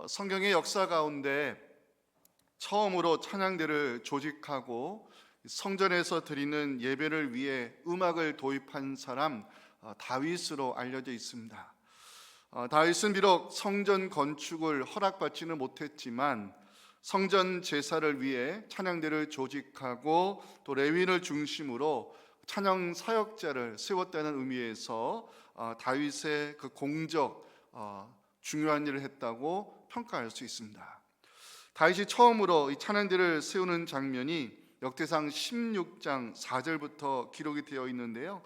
성경의 역사 가운데 처음으로 찬양대를 조직하고 성전에서 드리는 예배를 위해 음악을 도입한 사람 다윗으로 알려져 있습니다. 다윗은 비록 성전 건축을 허락받지는 못했지만 성전 제사를 위해 찬양대를 조직하고 또 레위인을 중심으로 찬양 사역자를 세웠다는 의미에서 다윗의 그 공적 중요한 일을 했다고 평가할 수 있습니다. 다윗이 처음으로 이 찬양대를 세우는 장면이 역대상 16장 4절부터 기록이 되어 있는데요.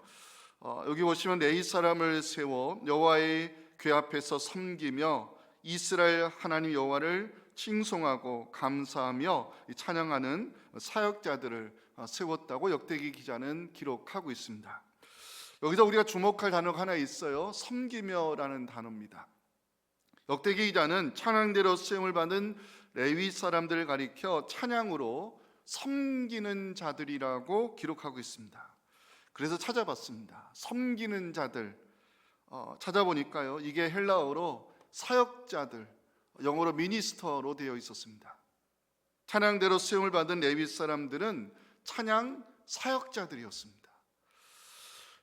여기 보시면 레위 사람을 세워 여호와의 궤 앞에서 섬기며 이스라엘 하나님 여호와를 칭송하고 감사하며 찬양하는 사역자들을 세웠다고 역대기 기자는 기록하고 있습니다. 여기서 우리가 주목할 단어가 하나 있어요. 섬기며라는 단어입니다. 역대기 기자는 찬양대로 세움을 받은 레위 사람들을 가리켜 찬양으로 섬기는 자들이라고 기록하고 있습니다. 그래서 찾아봤습니다. 섬기는 자들 찾아보니까요, 이게 헬라어로 사역자들, 영어로 미니스터로 되어 있었습니다. 찬양대로 수용을 받은 레위 사람들은 찬양 사역자들이었습니다.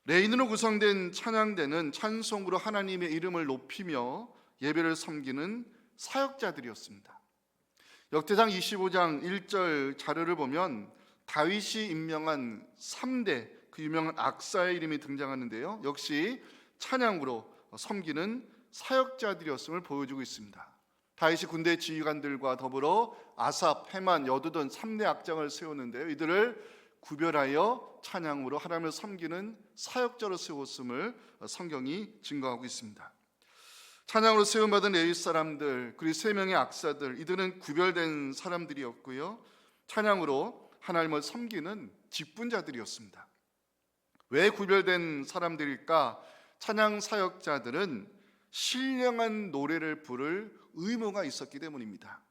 레위인으로 구성된 찬양대는 찬송으로 하나님의 이름을 높이며 예배를 섬기는 사역자들이었습니다. 역대상 25장 1절 자료를 보면 다윗이 임명한 3대 그 유명한 악사의 이름이 등장하는데요, 역시 찬양으로 섬기는 사역자들이었음을 보여주고 있습니다. 다윗이 군대 지휘관들과 더불어 아삽, 헤만, 여두둔 3대 악장을 세우는데요, 이들을 구별하여 찬양으로 하나님을 섬기는 사역자로 세웠음을 성경이 증거하고 있습니다. 찬양으로 세움받은 레위 사람들, 그리고 3명의 악사들, 이들은 구별된 사람들이었고요, 찬양으로 하나님을 섬기는 직분자들이었습니다. 왜 구별된 사람들일까? 찬양 사역자들은 신령한 노래를 부를 의무가 있었기 때문입니다.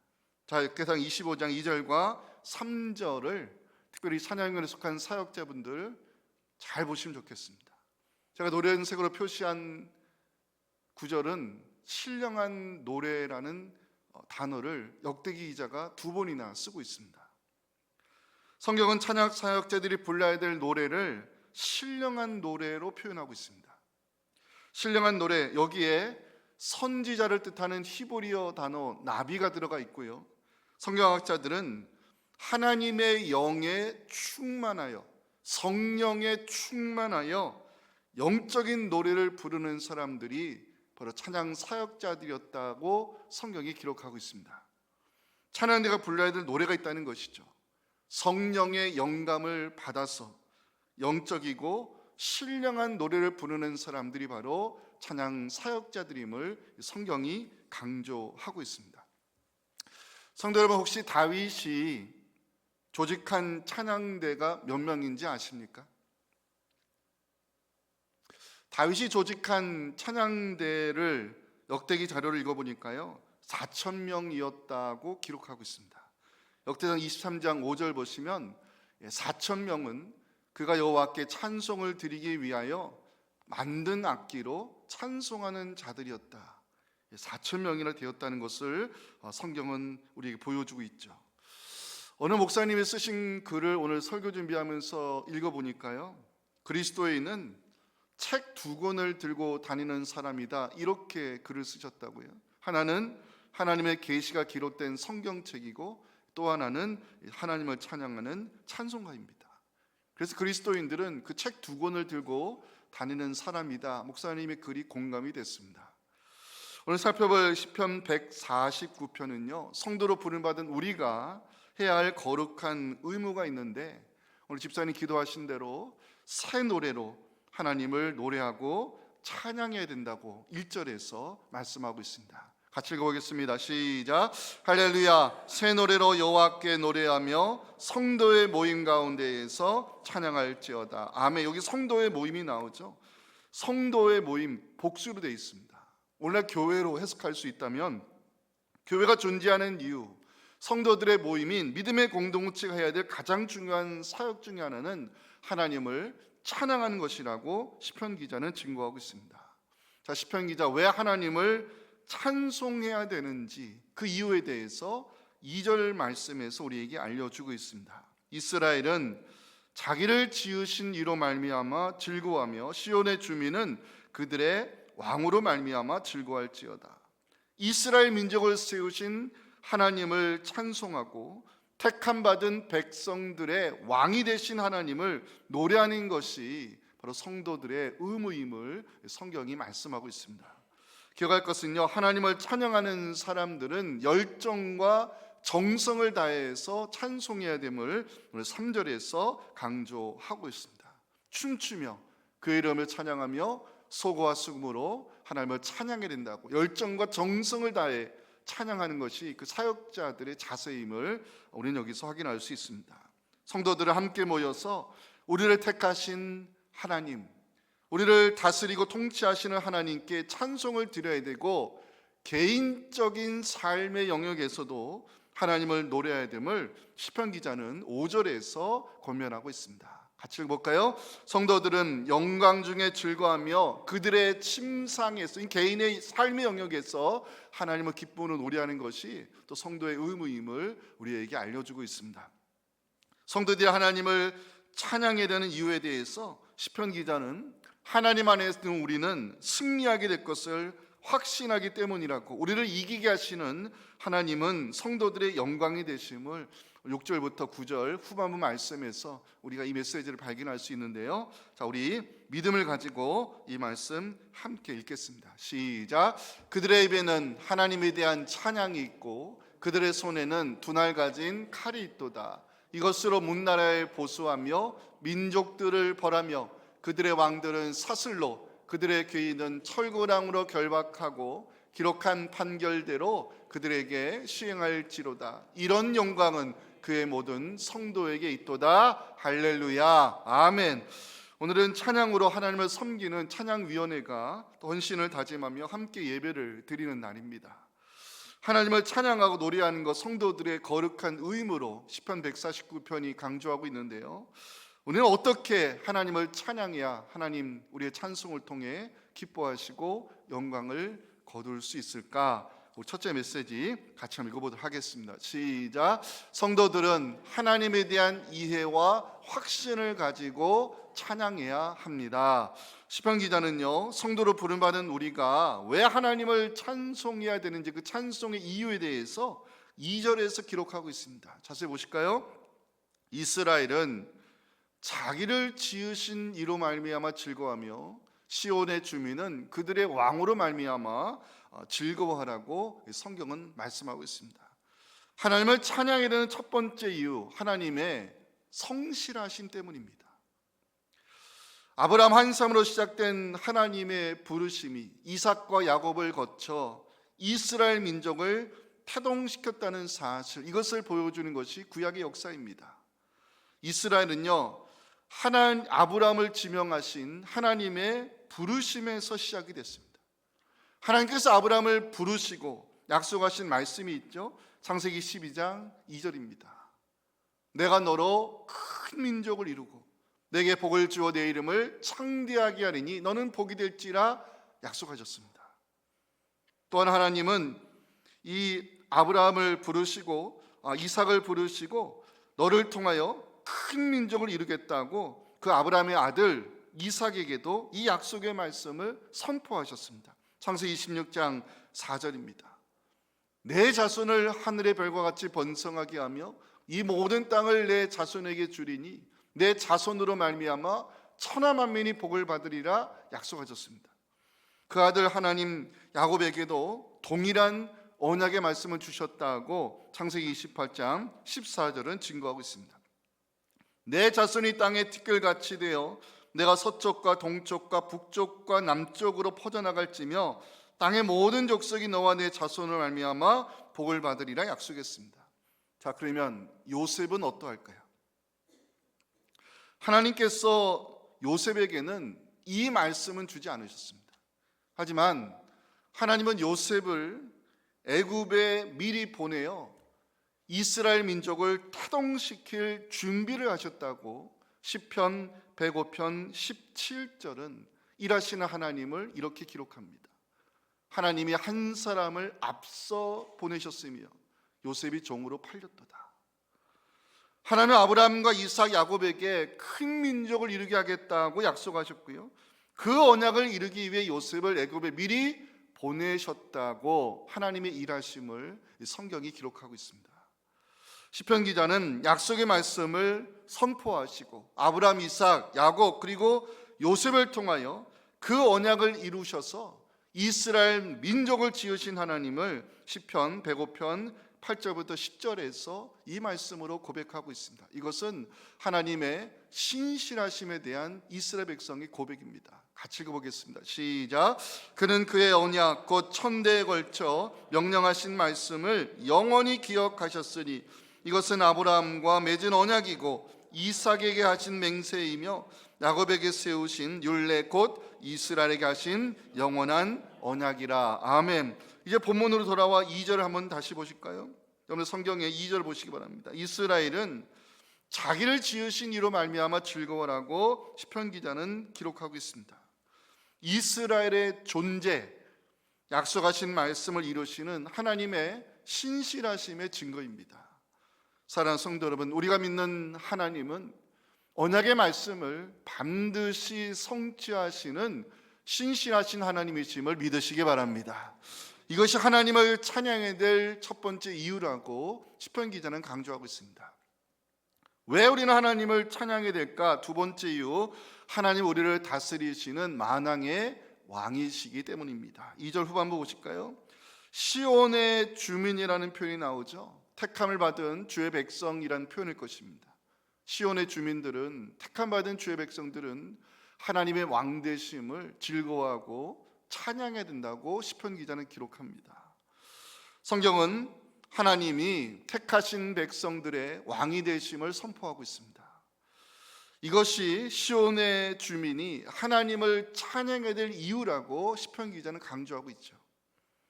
자, 역대상 25장 2절과 3절을 특별히 찬양에 속한 사역자분들 잘 보시면 좋겠습니다. 제가 노란색으로 표시한 구절은 신령한 노래라는 단어를 역대기 기자가 2번이나 쓰고 있습니다. 성경은 찬양 사역자들이 불러야 될 노래를 신령한 노래로 표현하고 있습니다. 신령한 노래, 여기에 선지자를 뜻하는 히브리어 단어 나비가 들어가 있고요, 성경학자들은 하나님의 영에 충만하여, 성령에 충만하여 영적인 노래를 부르는 사람들이 바로 찬양 사역자들이었다고 성경이 기록하고 있습니다. 찬양대가 불러야 될 노래가 있다는 것이죠. 성령의 영감을 받아서 영적이고 신령한 노래를 부르는 사람들이 바로 찬양 사역자들임을 성경이 강조하고 있습니다. 성도 여러분, 혹시 다윗이 조직한 찬양대가 몇 명인지 아십니까? 다윗이 조직한 찬양대를 역대기 자료를 읽어보니까요, 4,000명이었다고 기록하고 있습니다. 역대상 23장 5절 보시면 4,000명은 그가 여호와께 찬송을 드리기 위하여 만든 악기로 찬송하는 자들이었다. 4,000명이나 되었다는 것을 성경은 우리에게 보여주고 있죠. 어느 목사님이 쓰신 글을 오늘 설교 준비하면서 읽어보니까요, 그리스도인은 책 2권을 들고 다니는 사람이다, 이렇게 글을 쓰셨다고요. 하나는 하나님의 계시가 기록된 성경책이고 또 하나는 하나님을 찬양하는 찬송가입니다. 그래서 그리스도인들은 그 책 2권을 들고 다니는 사람이다, 목사님의 글이 공감이 됐습니다. 오늘 살펴볼 시편 149편은요 성도로 부름받은 우리가 해야 할 거룩한 의무가 있는데, 오늘 집사님 기도하신 대로 새 노래로 하나님을 노래하고 찬양해야 된다고 1절에서 말씀하고 있습니다. 같이 읽어보겠습니다. 시작. 할렐루야. 새 노래로 여호와께 노래하며 성도의 모임 가운데에서 찬양할지어다. 아멘. 여기 성도의 모임이 나오죠. 성도의 모임, 복수로 되어 있습니다. 오늘날 교회로 해석할 수 있다면, 교회가 존재하는 이유, 성도들의 모임인 믿음의 공동체가 해야 될 가장 중요한 사역 중에 하나는 하나님을 찬양하는 것이라고 시편 기자는 증거하고 있습니다. 자, 시편 기자 왜 하나님을 찬송해야 되는지 그 이유에 대해서 2절 말씀에서 우리에게 알려주고 있습니다. 이스라엘은 자기를 지으신 이로 말미암아 즐거워하며 시온의 주민은 그들의 왕으로 말미암아 즐거워할지어다. 이스라엘 민족을 세우신 하나님을 찬송하고 택함 받은 백성들의 왕이 되신 하나님을 노래하는 것이 바로 성도들의 의무임을 성경이 말씀하고 있습니다. 기억할 것은요, 하나님을 찬양하는 사람들은 열정과 정성을 다해서 찬송해야 됨을 오늘 3절에서 강조하고 있습니다. 춤추며 그의 이름을 찬양하며 소고와 수금으로 하나님을 찬양해야 된다고, 열정과 정성을 다해 찬양하는 것이 그 사역자들의 자세임을 우리는 여기서 확인할 수 있습니다. 성도들은 함께 모여서 우리를 택하신 하나님, 우리를 다스리고 통치하시는 하나님께 찬송을 드려야 되고, 개인적인 삶의 영역에서도 하나님을 노래해야 됨을 시편 기자는 5절에서 권면하고 있습니다. 같이 읽어볼까요? 성도들은 영광 중에 즐거워하며 그들의 침상에서, 개인의 삶의 영역에서 하나님을 기쁘는 노래하는 것이 또 성도의 의무임을 우리에게 알려주고 있습니다. 성도들이 하나님을 찬양해야 되는 이유에 대해서 시편 기자는 하나님 안에서 우리는 승리하게 될 것을 확신하기 때문이라고, 우리를 이기게 하시는 하나님은 성도들의 영광이 되심을 6절부터 9절 후반부 말씀에서 우리가 이 메시지를 발견할 수 있는데요. 자, 우리 믿음을 가지고 이 말씀 함께 읽겠습니다. 시작. 그들의 입에는 하나님에 대한 찬양이 있고 그들의 손에는 두 날 가진 칼이 있도다. 이것으로 문나라를 보수하며 민족들을 벌하며 그들의 왕들은 사슬로 그들의 괴인은 철구랑으로 결박하고 기록한 판결대로 그들에게 시행할지로다. 이런 영광은 그의 모든 성도에게 있도다. 할렐루야, 아멘. 오늘은 찬양으로 하나님을 섬기는 찬양위원회가 헌신을 다짐하며 함께 예배를 드리는 날입니다. 하나님을 찬양하고 노래하는 것, 성도들의 거룩한 의무로 시편 149편이 강조하고 있는데요, 우리는 어떻게 하나님을 찬양해야 하나님 우리의 찬송을 통해 기뻐하시고 영광을 거둘 수 있을까? 첫째 메시지 같이 한번 읽어보도록 하겠습니다. 시작. 성도들은 하나님에 대한 이해와 확신을 가지고 찬양해야 합니다. 시편 기자는요, 성도로 부름받은 우리가 왜 하나님을 찬송해야 되는지 그 찬송의 이유에 대해서 2절에서 기록하고 있습니다. 자세히 보실까요? 이스라엘은 자기를 지으신 이로 말미암아 즐거워하며 시온의 주민은 그들의 왕으로 말미암아 즐거워하라고 성경은 말씀하고 있습니다. 하나님을 찬양해야 되는 첫 번째 이유, 하나님의 성실하심 때문입니다. 아브라함 한 사람으로 시작된 하나님의 부르심이 이삭과 야곱을 거쳐 이스라엘 민족을 태동시켰다는 사실, 이것을 보여주는 것이 구약의 역사입니다. 이스라엘은요, 아브라함을 지명하신 하나님의 부르심에서 시작이 됐습니다. 하나님께서 아브라함을 부르시고 약속하신 말씀이 있죠. 창세기 12장 2절입니다. 내가 너로 큰 민족을 이루고 내게 복을 주어 내 이름을 창대하게 하리니 너는 복이 될지라 약속하셨습니다. 또한 하나님은 이 아브라함을 부르시고 이삭을 부르시고 너를 통하여 큰 민족을 이루겠다고 그 아브라함의 아들 이삭에게도 이 약속의 말씀을 선포하셨습니다. 창세기 26장 4절입니다. 내 자손을 하늘의 별과 같이 번성하게 하며 이 모든 땅을 내 자손에게 주리니 내 자손으로 말미암아 천하 만민이 복을 받으리라 약속하셨습니다. 그 아들 하나님 야곱에게도 동일한 언약의 말씀을 주셨다고 창세기 28장 14절은 증거하고 있습니다. 내 자손이 땅에 티끌같이 되어 내가 서쪽과 동쪽과 북쪽과 남쪽으로 퍼져나갈지며 땅의 모든 족속이 너와 내 자손을 말미암아 복을 받으리라 약속했습니다. 자, 그러면 요셉은 어떠할까요? 하나님께서 요셉에게는 이 말씀은 주지 않으셨습니다. 하지만 하나님은 요셉을 애굽에 미리 보내어 이스라엘 민족을 태동시킬 준비를 하셨다고 시편 105편 17절은 일하시는 하나님을 이렇게 기록합니다. 하나님이 한 사람을 앞서 보내셨으며 요셉이 종으로 팔렸도다. 하나님은 아브라함과 이삭, 야곱에게 큰 민족을 이루게 하겠다고 약속하셨고요, 그 언약을 이루기 위해 요셉을 애굽에 미리 보내셨다고 하나님의 일하심을 성경이 기록하고 있습니다. 시편 기자는 약속의 말씀을 선포하시고 아브라함, 이삭, 야곱 그리고 요셉을 통하여 그 언약을 이루셔서 이스라엘 민족을 지으신 하나님을 시편 105편 8절부터 10절에서 이 말씀으로 고백하고 있습니다. 이것은 하나님의 신실하심에 대한 이스라엘 백성의 고백입니다. 같이 읽어보겠습니다. 시작. 그는 그의 언약 곧 천대에 걸쳐 명령하신 말씀을 영원히 기억하셨으니 이것은 아브라함과 맺은 언약이고 이삭에게 하신 맹세이며 야곱에게 세우신 율례 곧 이스라엘에게 하신 영원한 언약이라. 아멘. 이제 본문으로 돌아와 2절을 한번 다시 보실까요? 여러분 성경의 2절 보시기 바랍니다. 이스라엘은 자기를 지으신 이로 말미암아 즐거워라고 시편 기자는 기록하고 있습니다. 이스라엘의 존재, 약속하신 말씀을 이루시는 하나님의 신실하심의 증거입니다. 사랑하는 성도 여러분, 우리가 믿는 하나님은 언약의 말씀을 반드시 성취하시는 신실하신 하나님이심을 믿으시기 바랍니다. 이것이 하나님을 찬양해야 될 첫 번째 이유라고 시편 기자는 강조하고 있습니다. 왜 우리는 하나님을 찬양해야 될까? 두 번째 이유, 하나님 우리를 다스리시는 만왕의 왕이시기 때문입니다. 2절 후반부 보실까요? 시온의 주민이라는 표현이 나오죠. 택함을 받은 주의 백성이라는 표현일 것입니다. 시온의 주민들은, 택함받은 주의 백성들은 하나님의 왕되심을 즐거워하고 찬양해야 된다고 시편 기자는 기록합니다. 성경은 하나님이 택하신 백성들의 왕이 되심을 선포하고 있습니다. 이것이 시온의 주민이 하나님을 찬양해야 될 이유라고 시편 기자는 강조하고 있죠.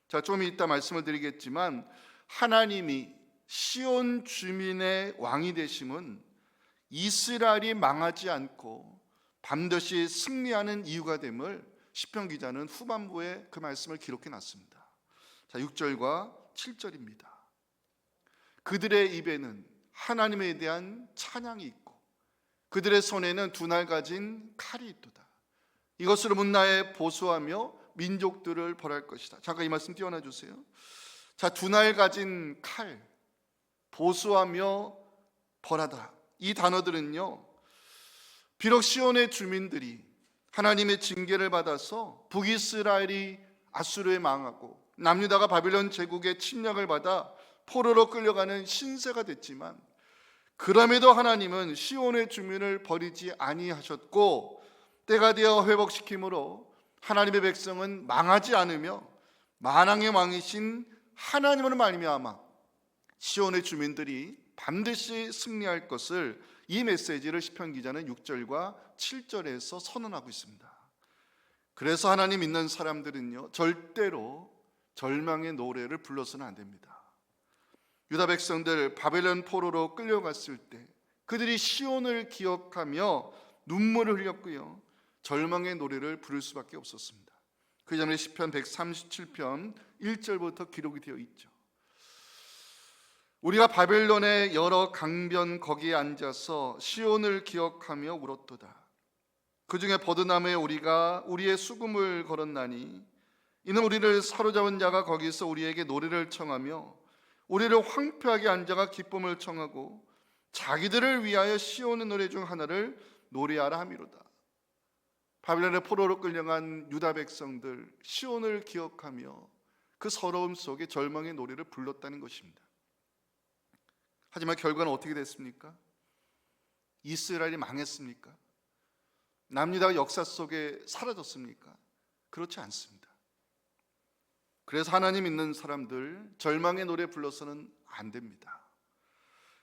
자, 좀 이따 말씀을 드리겠지만 하나님이 시온 주민의 왕이 되심은 이스라엘이 망하지 않고 반드시 승리하는 이유가 됨을 시편 기자는 후반부에 그 말씀을 기록해 놨습니다. 자, 6절과 7절입니다. 그들의 입에는 하나님에 대한 찬양이 있고 그들의 손에는 두 날 가진 칼이 있도다. 이것으로 문나에 보수하며 민족들을 벌할 것이다. 잠깐 이 말씀 띄워놔 주세요. 자, 두 날 가진 칼, 보수하며 벌하다. 이 단어들은요, 비록 시온의 주민들이 하나님의 징계를 받아서 북이스라엘이 아수르에 망하고 남유다가 바빌론 제국의 침략을 받아 포로로 끌려가는 신세가 됐지만 그럼에도 하나님은 시온의 주민을 버리지 아니하셨고 때가 되어 회복시킴으로 하나님의 백성은 망하지 않으며 만왕의 왕이신 하나님으로 말미암아 시온의 주민들이 반드시 승리할 것을, 이 메시지를 시편 기자는 6절과 7절에서 선언하고 있습니다. 그래서 하나님 믿는 사람들은요, 절대로 절망의 노래를 불러서는 안 됩니다. 유다 백성들 바벨론 포로로 끌려갔을 때 그들이 시온을 기억하며 눈물을 흘렸고요, 절망의 노래를 부를 수밖에 없었습니다. 그 전에 시편 137편 1절부터 기록이 되어 있죠. 우리가 바벨론의 여러 강변 거기에 앉아서 시온을 기억하며 울었도다. 그 중에 버드나무에 우리가 우리의 수금을 걸었나니 이는 우리를 사로잡은 자가 거기서 우리에게 노래를 청하며 우리를 황폐하게 앉아가 기쁨을 청하고 자기들을 위하여 시온의 노래 중 하나를 노래하라 함이로다. 바벨론의 포로로 끌려간 유다 백성들 시온을 기억하며 그 서러움 속에 절망의 노래를 불렀다는 것입니다. 하지만 결과는 어떻게 됐습니까? 이스라엘이 망했습니까? 남유다가 역사 속에 사라졌습니까? 그렇지 않습니다. 그래서 하나님 믿는 사람들 절망의 노래 불러서는 안 됩니다.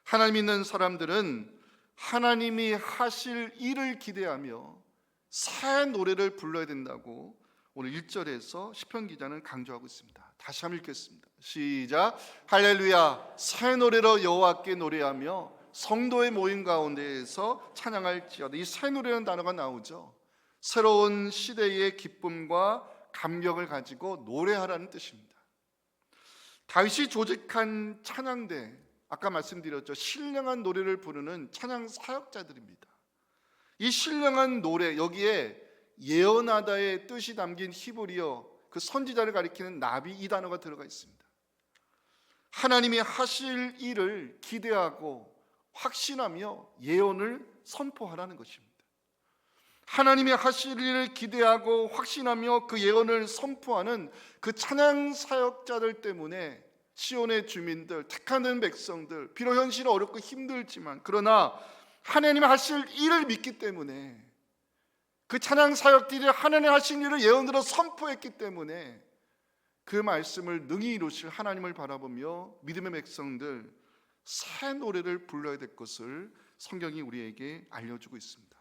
하나님 믿는 사람들은 하나님이 하실 일을 기대하며 새 노래를 불러야 된다고 오늘 1절에서 시편 기자는 강조하고 있습니다. 다시 한번 읽겠습니다. 시작. 할렐루야, 새 노래로 여호와께 노래하며 성도의 모임 가운데에서 찬양할지어다. 이 새 노래라는 단어가 나오죠. 새로운 시대의 기쁨과 감격을 가지고 노래하라는 뜻입니다. 다윗이 조직한 찬양대, 아까 말씀드렸죠. 신령한 노래를 부르는 찬양 사역자들입니다. 이 신령한 노래, 여기에 예언하다의 뜻이 담긴 히브리어, 그 선지자를 가리키는 나비, 이 단어가 들어가 있습니다. 하나님이 하실 일을 기대하고 확신하며 예언을 선포하라는 것입니다. 하나님이 하실 일을 기대하고 확신하며 그 예언을 선포하는 그 찬양 사역자들 때문에 시온의 주민들, 택하는 백성들, 비록 현실은 어렵고 힘들지만 그러나 하나님이 하실 일을 믿기 때문에, 그 찬양 사역들이 하나님 하신 일을 예언으로 선포했기 때문에 그 말씀을 능히 이루실 하나님을 바라보며 믿음의 백성들 새 노래를 불러야 될 것을 성경이 우리에게 알려주고 있습니다.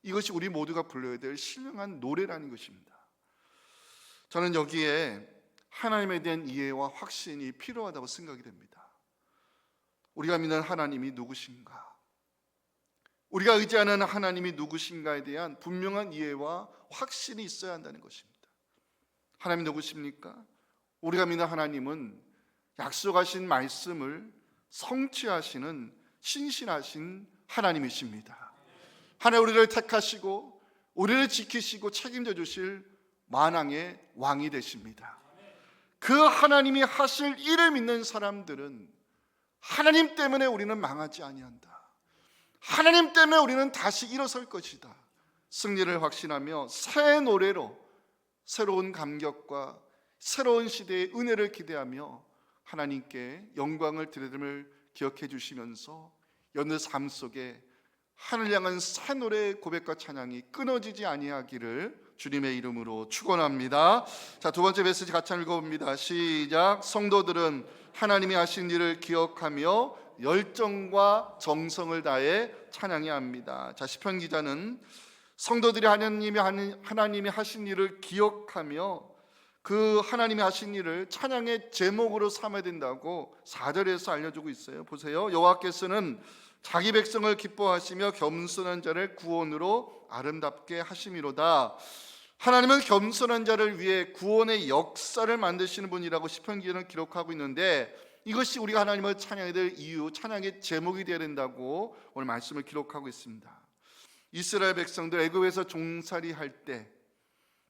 이것이 우리 모두가 불러야 될 신령한 노래라는 것입니다. 저는 여기에 하나님에 대한 이해와 확신이 필요하다고 생각이 됩니다. 우리가 믿는 하나님이 누구신가? 우리가 의지하는 하나님이 누구신가에 대한 분명한 이해와 확신이 있어야 한다는 것입니다. 하나님이 누구십니까? 우리가 믿는 하나님은 약속하신 말씀을 성취하시는 신실하신 하나님이십니다. 하나님, 우리를 택하시고 우리를 지키시고 책임져 주실 만왕의 왕이 되십니다. 그 하나님이 하실 일을 믿는 사람들은 하나님 때문에 우리는 망하지 아니한다. 하나님 때문에 우리는 다시 일어설 것이다. 승리를 확신하며 새 노래로 새로운 감격과 새로운 시대의 은혜를 기대하며 하나님께 영광을 드림을 기억해 주시면서 여느 삶 속에 하늘 향한 새 노래의 고백과 찬양이 끊어지지 아니하기를 주님의 이름으로 축원합니다. 자, 두 번째 메시지 같이 읽어봅니다. 시작. 성도들은 하나님이 하신 일을 기억하며 열정과 정성을 다해 찬양해야 합니다. 자, 시편 기자는 성도들이 하나님이 하신 일을 기억하며 그 하나님이 하신 일을 찬양의 제목으로 삼아야 된다고 4절에서 알려주고 있어요. 보세요. 여호와께서는 자기 백성을 기뻐하시며 겸손한 자를 구원으로 아름답게 하심이로다. 하나님은 겸손한 자를 위해 구원의 역사를 만드시는 분이라고 시편 기자는 기록하고 있는데, 이것이 우리가 하나님을 찬양해야 될 이유, 찬양의 제목이 되어야 된다고 오늘 말씀을 기록하고 있습니다. 이스라엘 백성들 애굽에서 종살이 할 때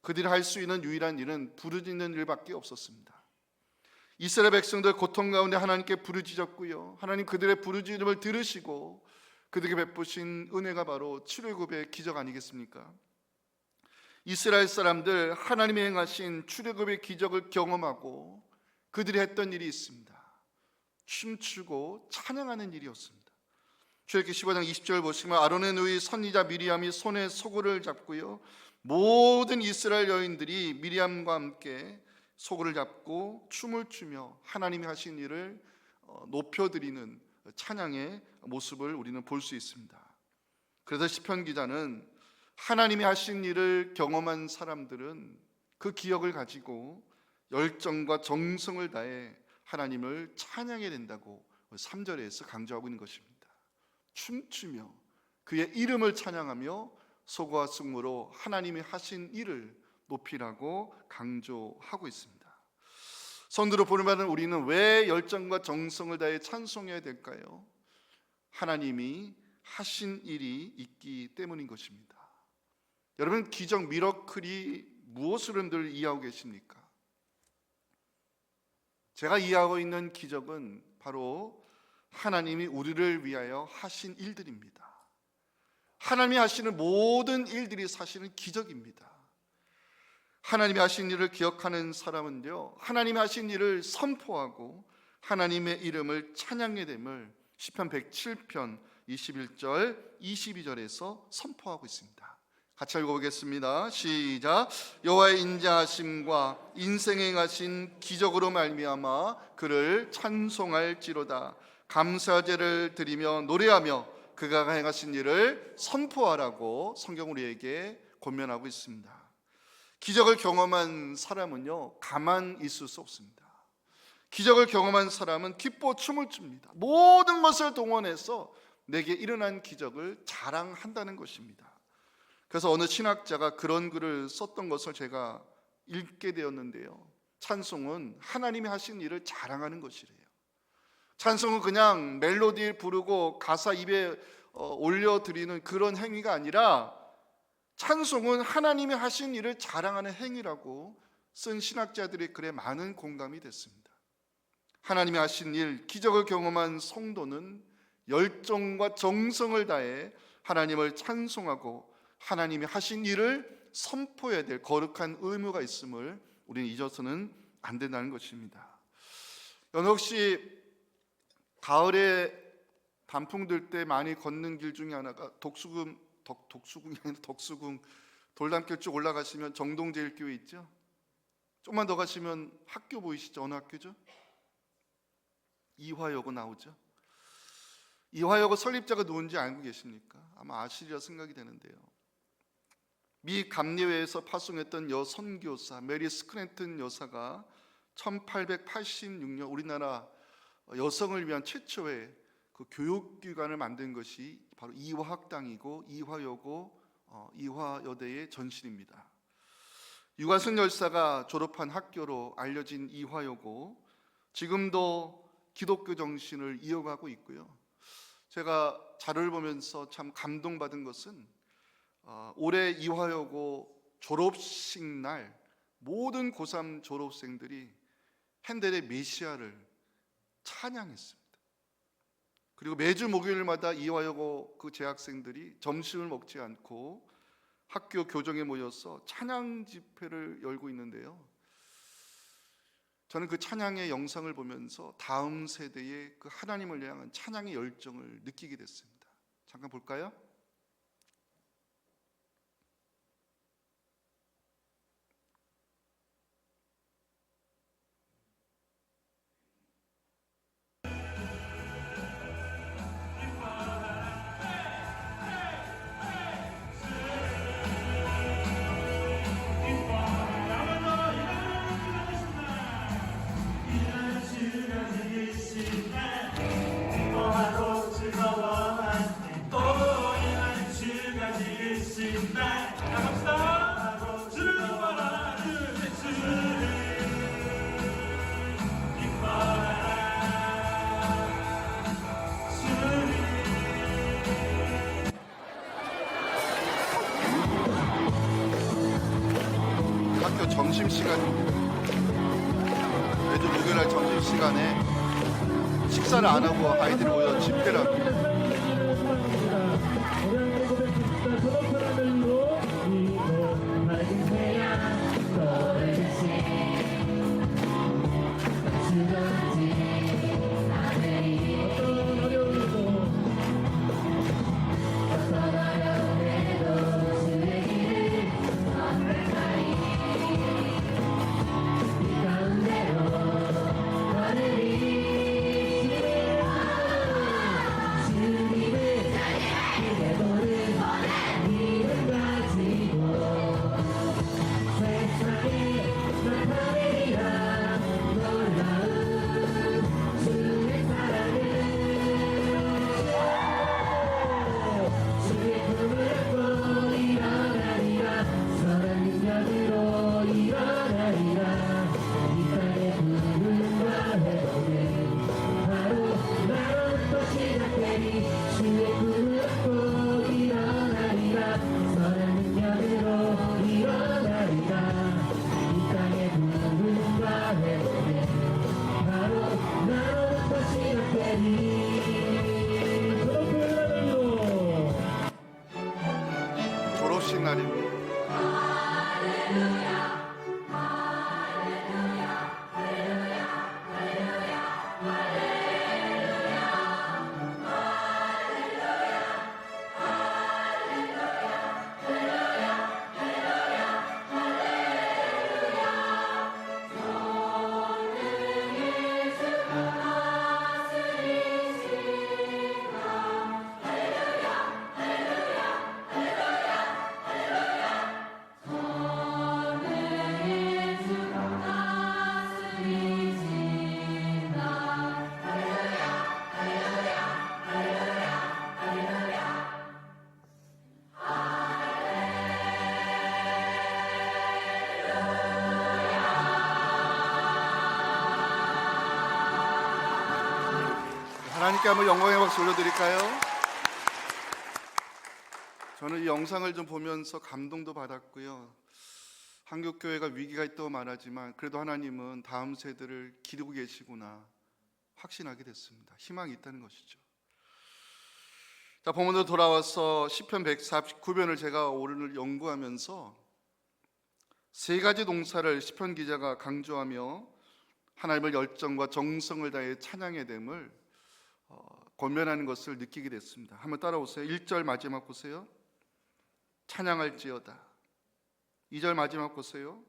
그들이 할 수 있는 유일한 일은 부르짖는 일밖에 없었습니다. 이스라엘 백성들 고통 가운데 하나님께 부르짖었고요, 하나님 그들의 부르짖음을 들으시고 그들에게 베푸신 은혜가 바로 출애굽의 기적 아니겠습니까? 이스라엘 사람들 하나님이 행하신 출애굽의 기적을 경험하고 그들이 했던 일이 있습니다. 춤추고 찬양하는 일이었습니다. 출애굽기 15장 20절 보시면 아론의 누이 선지자 미리암이 손에 소굴을 잡고요, 모든 이스라엘 여인들이 미리암과 함께 소굴을 잡고 춤을 추며 하나님이 하신 일을 높여드리는 찬양의 모습을 우리는 볼 수 있습니다. 그래서 시편 기자는 하나님이 하신 일을 경험한 사람들은 그 기억을 가지고 열정과 정성을 다해 하나님을 찬양해야 된다고 3절에서 강조하고 있는 것입니다. 춤추며 그의 이름을 찬양하며 소고와 승무로 하나님이 하신 일을 높이라고 강조하고 있습니다. 성도로 보는 우리는 왜 열정과 정성을 다해 찬송해야 될까요? 하나님이 하신 일이 있기 때문인 것입니다. 여러분, 기적 미러클이 무엇을 여러분들 이해하고 계십니까? 제가 이해하고 있는 기적은 바로 하나님이 우리를 위하여 하신 일들입니다. 하나님이 하시는 모든 일들이 사실은 기적입니다. 하나님이 하신 일을 기억하는 사람은요, 하나님이 하신 일을 선포하고 하나님의 이름을 찬양해 됨을 시편 107편 21절 22절에서 선포하고 있습니다. 같이 읽어보겠습니다. 시작. 여호와의 인자하심과 인생에 행하신 기적으로 말미암아 그를 찬송할지로다. 감사제를 드리며 노래하며 그가 행하신 일을 선포하라고 성경 우리에게 권면하고 있습니다. 기적을 경험한 사람은요, 가만 있을 수 없습니다. 기적을 경험한 사람은 기뻐 춤을 춥니다. 모든 것을 동원해서 내게 일어난 기적을 자랑한다는 것입니다. 그래서 어느 신학자가 그런 글을 썼던 것을 제가 읽게 되었는데요. 찬송은 하나님이 하신 일을 자랑하는 것이래요. 찬송은 그냥 멜로디 부르고 가사 입에 올려드리는 그런 행위가 아니라 찬송은 하나님이 하신 일을 자랑하는 행위라고 쓴 신학자들의 글에 많은 공감이 됐습니다. 하나님이 하신 일, 기적을 경험한 성도는 열정과 정성을 다해 하나님을 찬송하고 하나님이 하신 일을 선포해야 될 거룩한 의무가 있음을 우리는 잊어서는 안 된다는 것입니다. 여러분 혹시 가을에 단풍 들 때 많이 걷는 길 중에 하나가 덕수궁이 아니라 덕수궁 돌담길 쭉 올라가시면 정동제일교회 있죠? 조금만 더 가시면 학교 보이시죠? 어느 학교죠? 이화여고 나오죠? 이화여고 설립자가 누군지 알고 계십니까? 아마 아시리라 생각이 되는데요. 미 감리회에서 파송했던 여 선교사 메리 스크랜튼 여사가 1886년 우리나라 여성을 위한 최초의 그 교육기관을 만든 것이 바로 이화학당이고 이화여고 이화여대의 전신입니다. 유관순 열사가 졸업한 학교로 알려진 이화여고, 지금도 기독교 정신을 이어가고 있고요. 제가 자료를 보면서 참 감동받은 것은 올해 이화여고 졸업식 날 모든 고3 졸업생들이 핸델의 메시아를 찬양했습니다. 그리고 매주 목요일마다 이화여고 그 재학생들이 점심을 먹지 않고 학교 교정에 모여서 찬양 집회를 열고 있는데요. 저는 그 찬양의 영상을 보면서 다음 세대의 그 하나님을 향한 찬양의 열정을 느끼게 됐습니다. 잠깐 볼까요? 학교 점심시간입니다. 매주 목요일날 점심시간에 식사를 안 하고 아이들이 모여 집회를 합니다. 하나님께 한번 영광의 박수 올려드릴까요? 저는 이 영상을 좀 보면서 감동도 받았고요. 한국교회가 위기가 있다고 말하지만 그래도 하나님은 다음 세대를 기르고 계시구나 확신하게 됐습니다. 희망이 있다는 것이죠. 자, 본문으로 돌아와서 시편 149편을 제가 오늘 연구하면서 세 가지 동사를 시편 기자가 강조하며 하나님을 열정과 정성을 다해 찬양해야 됨을 권면하는 것을 느끼게 됐습니다. 한번 따라오세요. 1절 마지막 보세요. 찬양할지어다. 2절 마지막 보세요.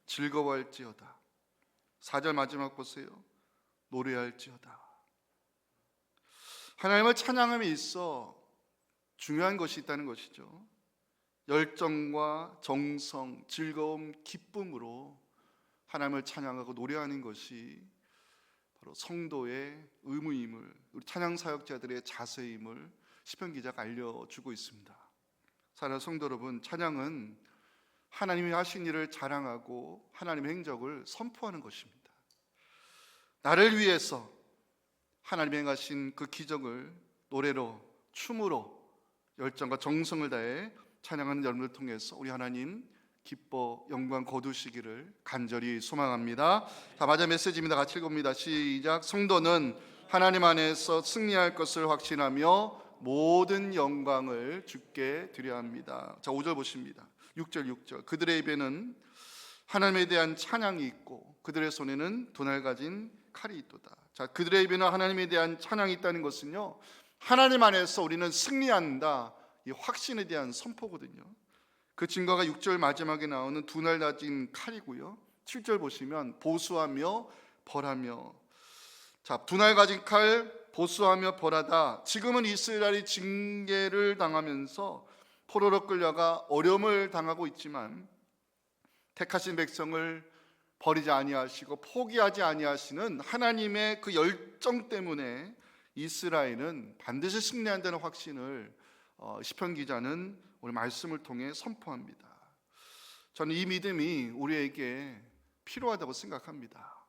즐거워할지어다. 4절 마지막 보세요. 노래할지어다. 하나님을 찬양함에 있어 중요한 것이 있다는 것이죠. 열정과 정성, 즐거움, 기쁨으로 하나님을 찬양하고 노래하는 것이 바로 성도의 의무임을, 우리 찬양 사역자들의 자세임을 시편 기자가 알려주고 있습니다. 사랑하는 성도 여러분, 찬양은 하나님이 하신 일을 자랑하고 하나님의 행적을 선포하는 것입니다. 나를 위해서 하나님이 행하신 그 기적을 노래로, 춤으로 열정과 정성을 다해 찬양하는 여러분을 통해서 우리 하나님 기뻐 영광 거두시기를 간절히 소망합니다. 자, 맞아 메시지입니다. 같이 읽습니다. 시작. 성도는 하나님 안에서 승리할 것을 확신하며 모든 영광을 주께 드려야 합니다. 자, 5절 보십니다. 6절. 그들의 입에는 하나님에 대한 찬양이 있고 그들의 손에는 도날 가진 칼이 있도다. 자, 그들의 입에는 하나님에 대한 찬양이 있다는 것은요, 하나님 안에서 우리는 승리한다, 이 확신에 대한 선포거든요. 그 증거가 6절 마지막에 나오는 두 날 가진 칼이고요. 7절 보시면 보수하며 벌하며. 자, 두 날 가진 칼, 보수하며 벌하다. 지금은 이스라엘이 징계를 당하면서 포로로 끌려가 어려움을 당하고 있지만 택하신 백성을 버리지 아니하시고 포기하지 아니하시는 하나님의 그 열정 때문에 이스라엘은 반드시 승리한다는 확신을 시편 기자는 오늘 말씀을 통해 선포합니다. 저는 이 믿음이 우리에게 필요하다고 생각합니다.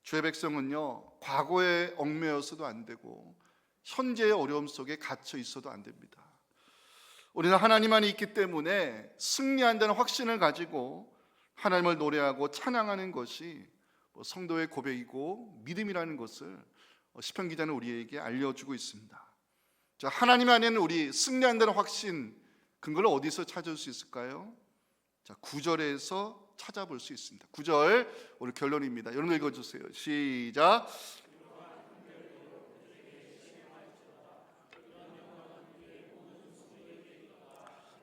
주의 백성은요, 과거에 얽매여서도 안 되고 현재의 어려움 속에 갇혀 있어도 안 됩니다. 우리는 하나님 안에 있기 때문에 승리한다는 확신을 가지고 하나님을 노래하고 찬양하는 것이 성도의 고백이고 믿음이라는 것을 시편 기자는 우리에게 알려주고 있습니다. 자, 하나님 안에는 우리 승리한다는 확신, 근거를 어디서 찾을 수 있을까요? 자, 9절에서 찾아볼 수 있습니다. 9절 오늘 결론입니다. 여러분 읽어주세요. 시작.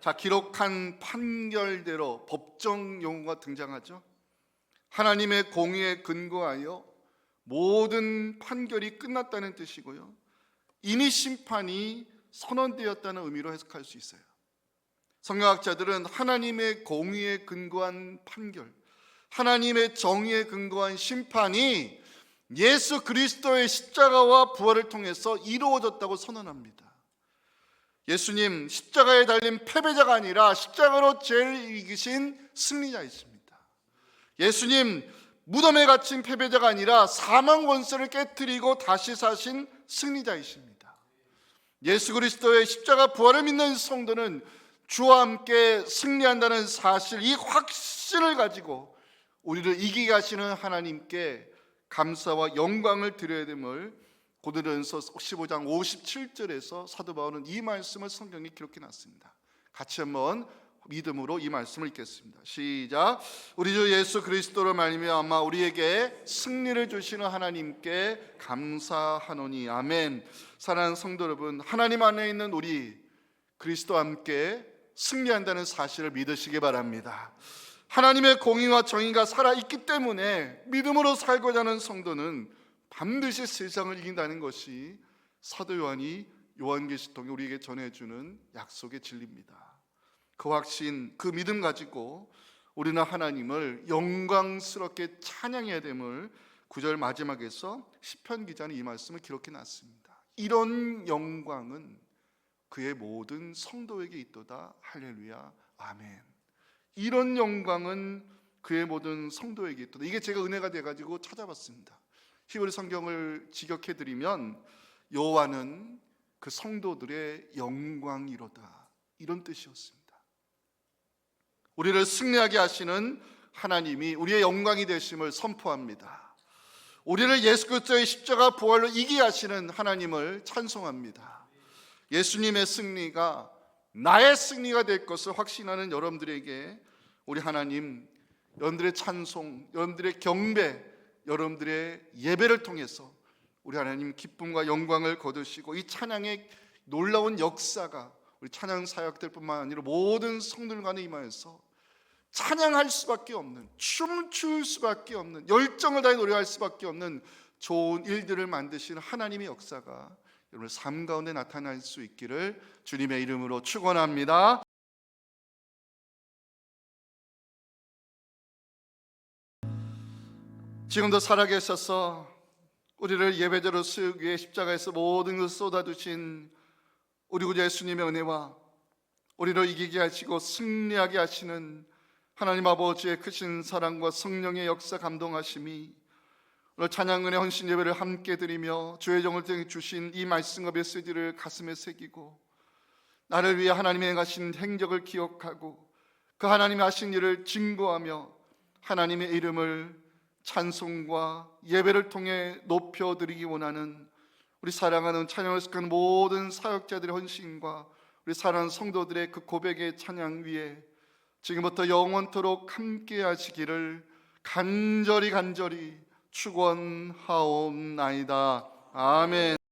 자, 기록한 판결대로 법정 용어가 등장하죠. 하나님의 공의에 근거하여 모든 판결이 끝났다는 뜻이고요, 이미 심판이 선언되었다는 의미로 해석할 수 있어요. 성경학자들은 하나님의 공의에 근거한 판결, 하나님의 정의에 근거한 심판이 예수 그리스도의 십자가와 부활을 통해서 이루어졌다고 선언합니다. 예수님 십자가에 달린 패배자가 아니라 십자가로 죄를 이기신 승리자이십니다. 예수님 무덤에 갇힌 패배자가 아니라 사망 권세를 깨뜨리고 다시 사신 승리자이십니다. 예수 그리스도의 십자가 부활을 믿는 성도는 주와 함께 승리한다는 사실, 이 확신을 가지고 우리를 이기게 하시는 하나님께 감사와 영광을 드려야 됨을 고린도전서 15장 57절에서 사도 바울은 이 말씀을 성경에 기록해 놨습니다. 같이 한번 믿음으로 이 말씀을 읽겠습니다. 시작. 우리 주 예수 그리스도로 말미암아 우리에게 승리를 주시는 하나님께 감사하노니. 아멘. 사랑하는 성도 여러분, 하나님 안에 있는 우리 그리스도와 함께 승리한다는 사실을 믿으시기 바랍니다. 하나님의 공의와 정의가 살아있기 때문에 믿음으로 살고자 하는 성도는 반드시 세상을 이긴다는 것이 사도 요한이 요한계시통에 우리에게 전해주는 약속의 진리입니다. 그 확신, 그 믿음 가지고 우리는 하나님을 영광스럽게 찬양해야 됨을 9절 마지막에서 시편 기자는 이 말씀을 기록해 놨습니다. 이런 영광은 그의 모든 성도에게 있도다. 할렐루야, 아멘. 이런 영광은 그의 모든 성도에게 있도다. 이게 제가 은혜가 돼가지고 찾아봤습니다. 히브리 성경을 직역해드리면 여호와는 그 성도들의 영광이로다, 이런 뜻이었습니다. 우리를 승리하게 하시는 하나님이 우리의 영광이 되심을 선포합니다. 우리를 예수 그리스도의 십자가 부활로 이기게 하시는 하나님을 찬송합니다. 예수님의 승리가 나의 승리가 될 것을 확신하는 여러분들에게 우리 하나님, 여러분들의 찬송, 여러분들의 경배, 여러분들의 예배를 통해서 우리 하나님 기쁨과 영광을 거두시고 이 찬양의 놀라운 역사가 우리 찬양 사역들뿐만 아니라 모든 성도들 간에 임하여서 찬양할 수밖에 없는, 춤출 수밖에 없는, 열정을 다해 노래할 수밖에 없는 좋은 일들을 만드시는 하나님의 역사가 여러분의 삶 가운데 나타날 수 있기를 주님의 이름으로 축원합니다. 지금도 살아계셔서 우리를 예배자로 쓰기 위해 십자가에서 모든 것을 쏟아두신 우리 구주 예수님의 은혜와 우리를 이기게 하시고 승리하게 하시는 하나님 아버지의 크신 사랑과 성령의 역사 감동하심이 오늘 찬양 은혜 헌신 예배를 함께 드리며 주의 정을 통해 주신 이 말씀과 메시지를 가슴에 새기고 나를 위해 하나님이 행하신 행적을 기억하고 그 하나님이 하신 일을 증거하며 하나님의 이름을 찬송과 예배를 통해 높여드리기 원하는 우리 사랑하는 찬양을 속한 모든 사역자들의 헌신과 우리 사랑하는 성도들의 그 고백의 찬양 위에 지금부터 영원토록 함께 하시기를 간절히 축원하옵나이다. 아멘.